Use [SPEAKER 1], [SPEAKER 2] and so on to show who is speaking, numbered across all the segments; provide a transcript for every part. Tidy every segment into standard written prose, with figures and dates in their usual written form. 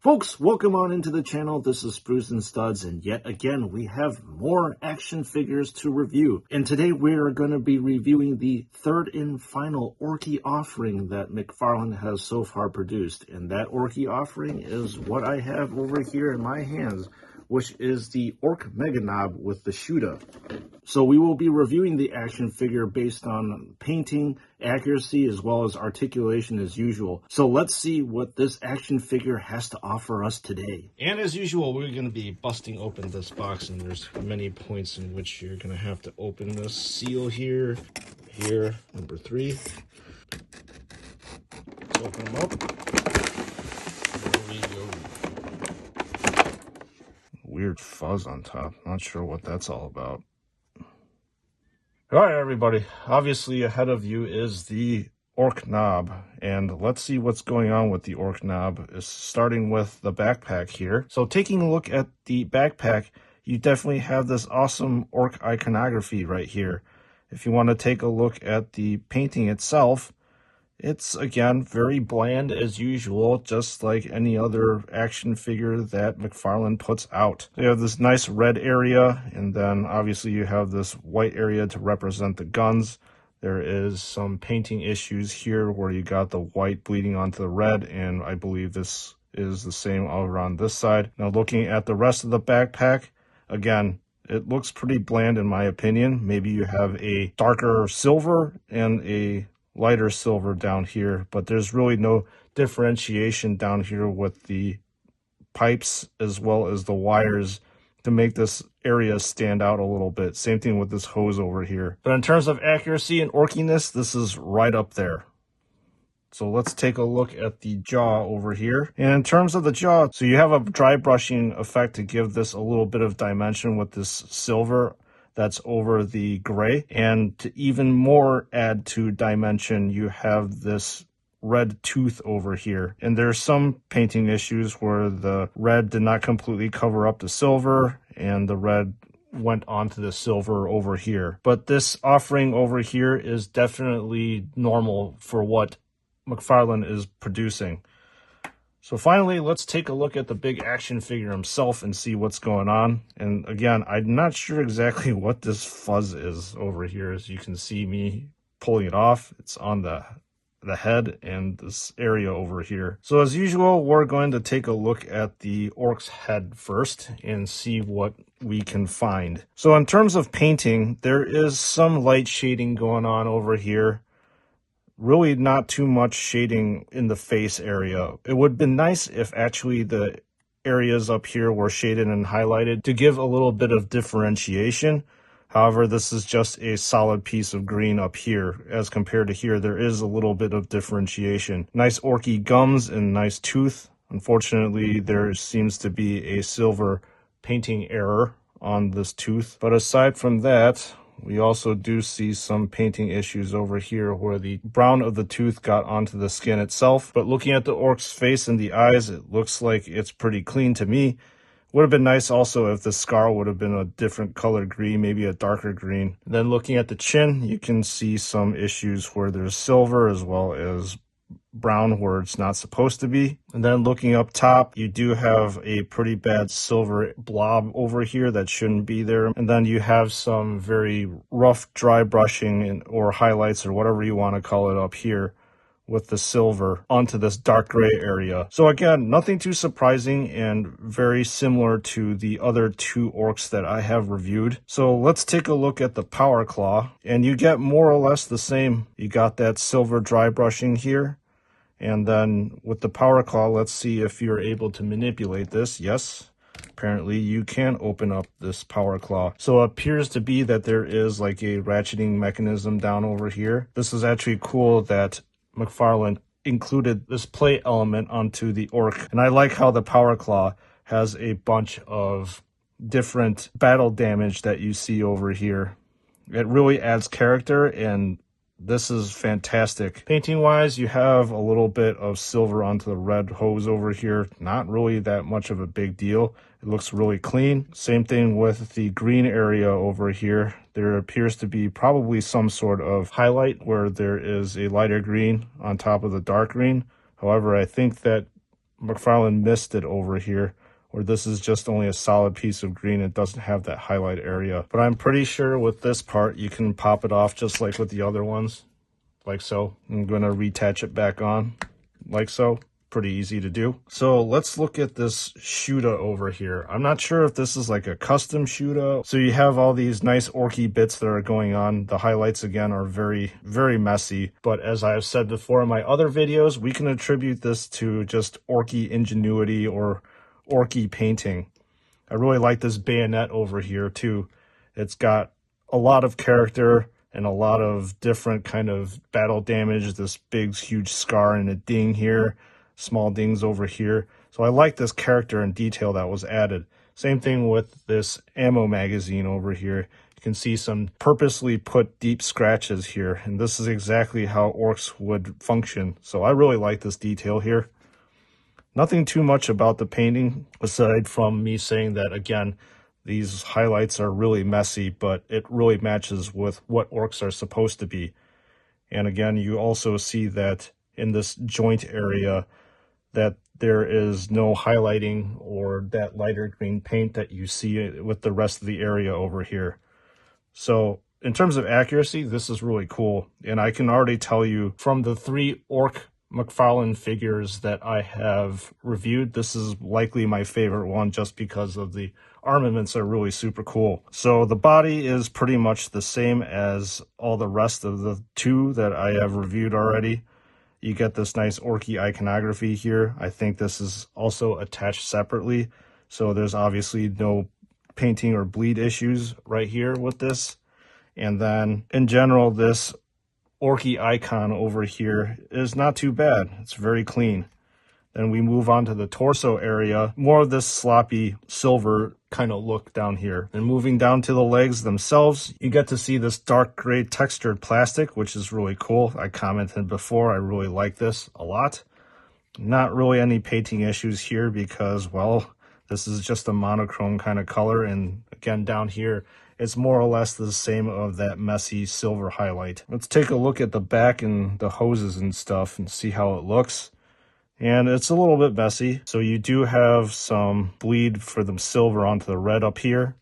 [SPEAKER 1] Folks, welcome on into the channel. This is Spruce and Studs, and yet again, we have more action figures to review. And today we are going to be reviewing the third and final Orky offering that McFarlane has so far produced. And that Orky offering is what I have over here in my hands, which is the Ork MegaNob with the Shoota. So we will be reviewing the action figure based on painting, accuracy, as well as articulation as usual. So let's see what this action figure has to offer us today. And as usual, we're going to be busting open this box, and there's many points in which you're going to have to open this seal here, number 3. Let's open them up. There we go. Weird fuzz on top. Not sure what that's all about. All right, everybody. Obviously, ahead of you is the Ork Nob, and let's see what's going on with the Ork Nob. Is starting with the backpack here. So, taking a look at the backpack, you definitely have this awesome orc iconography right here. If you want to take a look at the painting itself, it's, again, very bland as usual, just like any other action figure that McFarlane puts out. You have this nice red area, and then obviously you have this white area to represent the guns. There is some painting issues here where you got the white bleeding onto the red, and I believe this is the same over on this side. Now looking at the rest of the backpack, again, it looks pretty bland in my opinion. Maybe you have a darker silver and a lighter silver down here, but there's really no differentiation down here with the pipes as well as the wires to make this area stand out a little bit. Same thing with this hose over here. But in terms of accuracy and orkiness, this is right up there. So let's take a look at the jaw over here. And in terms of the jaw, so you have a dry brushing effect to give this a little bit of dimension with this silver that's over the gray, and to even more add to dimension, you have this red tooth over here. And there's some painting issues where the red did not completely cover up the silver, and the red went onto the silver over here. But this offering over here is definitely normal for what McFarlane is producing. So finally, let's take a look at the big action figure himself and see what's going on. And again, I'm not sure exactly what this fuzz is over here. As you can see me pulling it off, it's on the head and this area over here. So as usual, we're going to take a look at the orc's head first and see what we can find. So in terms of painting, there is some light shading going on over here. Really not too much shading in the face area. It would have been nice if actually the areas up here were shaded and highlighted to give a little bit of differentiation. However, this is just a solid piece of green up here. As compared to here, there is a little bit of differentiation. Nice orky gums and nice tooth. Unfortunately, there seems to be a silver painting error on this tooth. But aside from that, we also do see some painting issues over here where the brown of the tooth got onto the skin itself. But looking at the orc's face and the eyes, it looks like it's pretty clean to me. Would have been nice also if the scar would have been a different color green, maybe a darker green. And then looking at the chin, you can see some issues where there's silver as well as brown where it's not supposed to be. And then looking up top, you do have a pretty bad silver blob over here that shouldn't be there. And then you have some very rough dry brushing or highlights or whatever you want to call it up here with the silver onto this dark gray area. So again, nothing too surprising and very similar to the other two orcs that I have reviewed. So let's take a look at the power claw, and you get more or less the same. You got that silver dry brushing here. And then with the power claw, let's see if you're able to manipulate this. Yes, apparently you can open up this power claw. So it appears to be that there is like a ratcheting mechanism down over here. This is actually cool that McFarlane included this play element onto the orc. And I like how the power claw has a bunch of different battle damage that you see over here. It really adds character, and this is fantastic. Painting wise, you have a little bit of silver onto the red hose over here. Not really that much of a big deal. It looks really clean. Same thing with the green area over here. There appears to be probably some sort of highlight where there is a lighter green on top of the dark green. However, I think that McFarlane missed it over here, or this is just only a solid piece of green. It doesn't have that highlight area. But I'm pretty sure with this part, you can pop it off just like with the other ones, like so. I'm going to retouch it back on, like so. Pretty easy to do. So let's look at this Shoota over here. I'm not sure if this is like a custom Shoota. So you have all these nice orky bits that are going on. The highlights again are very, very messy. But as I've said before in my other videos, we can attribute this to just orky ingenuity or orky painting. I really like this bayonet over here too. It's got a lot of character and a lot of different kind of battle damage. This big, huge scar and a ding here. Small dings over here. So I like this character and detail that was added. Same thing with this ammo magazine over here. You can see some purposely put deep scratches here, and this is exactly how orcs would function. So I really like this detail here. Nothing too much about the painting aside from me saying that, again, these highlights are really messy, but it really matches with what orcs are supposed to be. And again, you also see that in this joint area, that there is no highlighting or that lighter green paint that you see with the rest of the area over here. So in terms of accuracy, this is really cool. And I can already tell you from the 3 Ork McFarlane figures that I have reviewed, this is likely my favorite one just because of the armaments are really super cool. So the body is pretty much the same as all the rest of the 2 that I have reviewed already. You get this nice orky iconography here. I think this is also attached separately. So there's obviously no painting or bleed issues right here with this. And then in general, this orky icon over here is not too bad. It's very clean. Then we move on to the torso area. More of this sloppy silver kind of look down here. And moving down to the legs themselves, you get to see this dark gray textured plastic, which is really cool. I commented before, I really like this a lot. Not really any painting issues here because, well, this is just a monochrome kind of color. And again, down here, it's more or less the same of that messy silver highlight. Let's take a look at the back and the hoses and stuff and see how it looks. And it's a little bit messy. So you do have some bleed for the silver onto the red up here.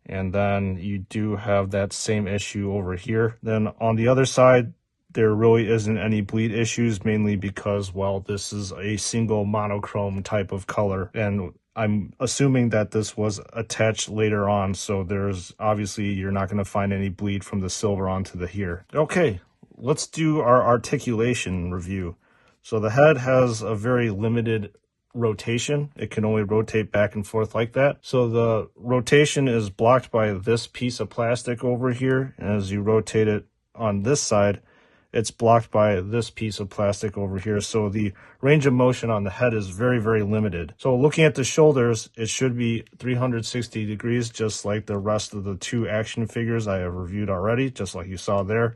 [SPEAKER 1] And then you do have that same issue over here. Then on the other side, there really isn't any bleed issues, mainly because, well, this is a single monochrome type of color. And I'm assuming that this was attached later on. So there's obviously, you're not going to find any bleed from the silver onto the here. Okay, let's do our articulation review. So the head has a very limited rotation. It can only rotate back and forth like that. So the rotation is blocked by this piece of plastic over here. And as you rotate it on this side, it's blocked by this piece of plastic over here. So the range of motion on the head is very, very limited. So looking at the shoulders, it should be 360 degrees, just like the rest of the 2 action figures I have reviewed already, just like you saw there.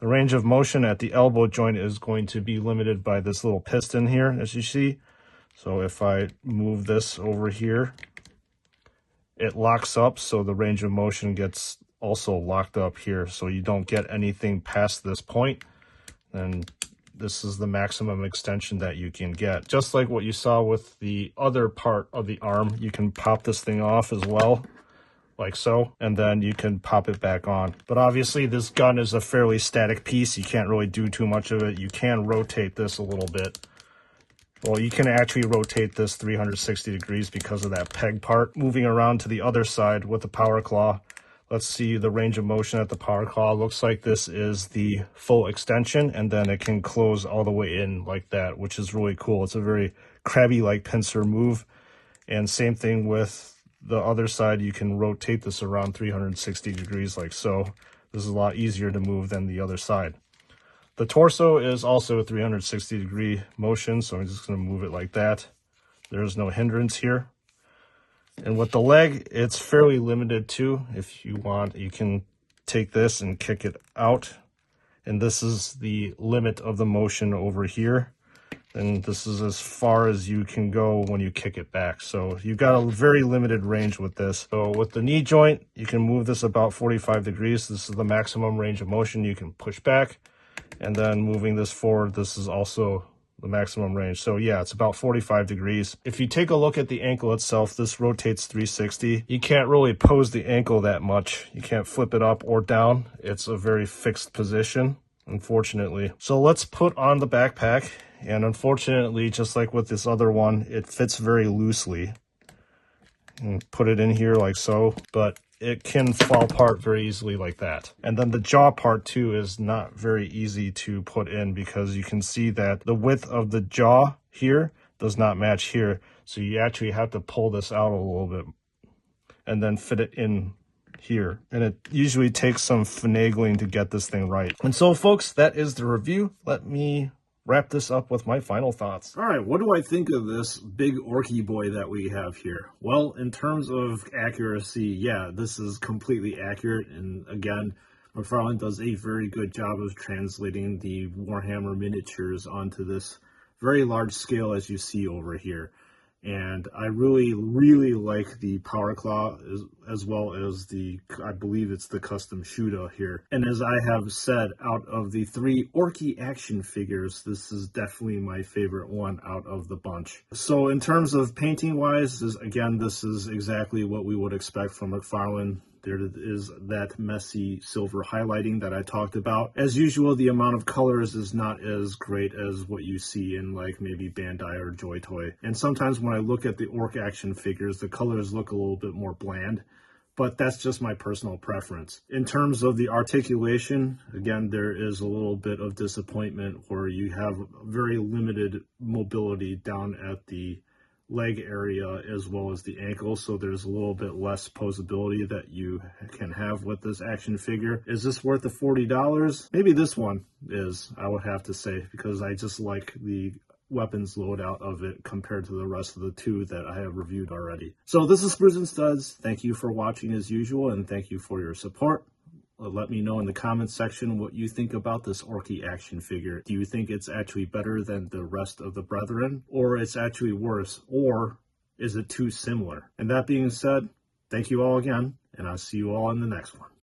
[SPEAKER 1] The range of motion at the elbow joint is going to be limited by this little piston here, as you see. So if I move this over here, it locks up, so the range of motion gets also locked up here, so you don't get anything past this point. And this is the maximum extension that you can get. Just like what you saw with the other part of the arm, you can pop this thing off as well, like so, and then you can pop it back on. But obviously this gun is a fairly static piece. You can't really do too much of it. You can rotate this a little bit. Well, you can actually rotate this 360 degrees because of that peg part. Moving around to the other side with the power claw, let's see the range of motion at the power claw. Looks like this is the full extension, and then it can close all the way in like that, which is really cool. It's a very crabby-like pincer move. And same thing with the other side. You can rotate this around 360 degrees like so. This is a lot easier to move than the other side. The torso is also a 360 degree motion, so I'm just going to move it like that. There's no hindrance here. And with the leg, it's fairly limited too. If you want, you can take this and kick it out. And this is the limit of the motion over here. And this is as far as you can go when you kick it back. So you've got a very limited range with this. So with the knee joint, you can move this about 45 degrees. This is the maximum range of motion you can push back. And then moving this forward, this is also the maximum range. So yeah, it's about 45 degrees. If you take a look at the ankle itself, this rotates 360. You can't really pose the ankle that much. You can't flip it up or down. It's a very fixed position, unfortunately. So let's put on the backpack. And unfortunately, just like with this other one, it fits very loosely. And put it in here like so, but it can fall apart very easily like that. And then the jaw part too is not very easy to put in, because you can see that the width of the jaw here does not match here. So you actually have to pull this out a little bit and then fit it in here. And it usually takes some finagling to get this thing right. And so folks, that is the review. Let me wrap this up with my final thoughts. All right, what do I think of this big orky boy that we have here? Well, in terms of accuracy, yeah, this is completely accurate. And again, McFarlane does a very good job of translating the Warhammer miniatures onto this very large scale, as you see over here. And I really, really like the Power Claw, as well as the, I believe it's the custom Shoota here. And as I have said, out of the 3 Orky action figures, this is definitely my favorite one out of the bunch. So in terms of painting wise, again, this is exactly what we would expect from McFarlane. There is that messy silver highlighting that I talked about. As usual, the amount of colors is not as great as what you see in like maybe Bandai or Joy Toy. And sometimes when I look at the Ork action figures, the colors look a little bit more bland, but that's just my personal preference. In terms of the articulation, again, there is a little bit of disappointment where you have very limited mobility down at the leg area as well as the ankle, so there's a little bit less posability that you can have with this action figure. Is this worth the $40? Maybe this one is, I would have to say, because I just like the weapons loadout of it compared to the rest of the 2 that I have reviewed already. So this is Screws and Studs. Thank you for watching as usual, and thank you for your support. Let me know in the comments section what you think about this Orky action figure. Do you think it's actually better than the rest of the brethren, or it's actually worse, or is it too similar? And that being said, thank you all again, and I'll see you all in the next one.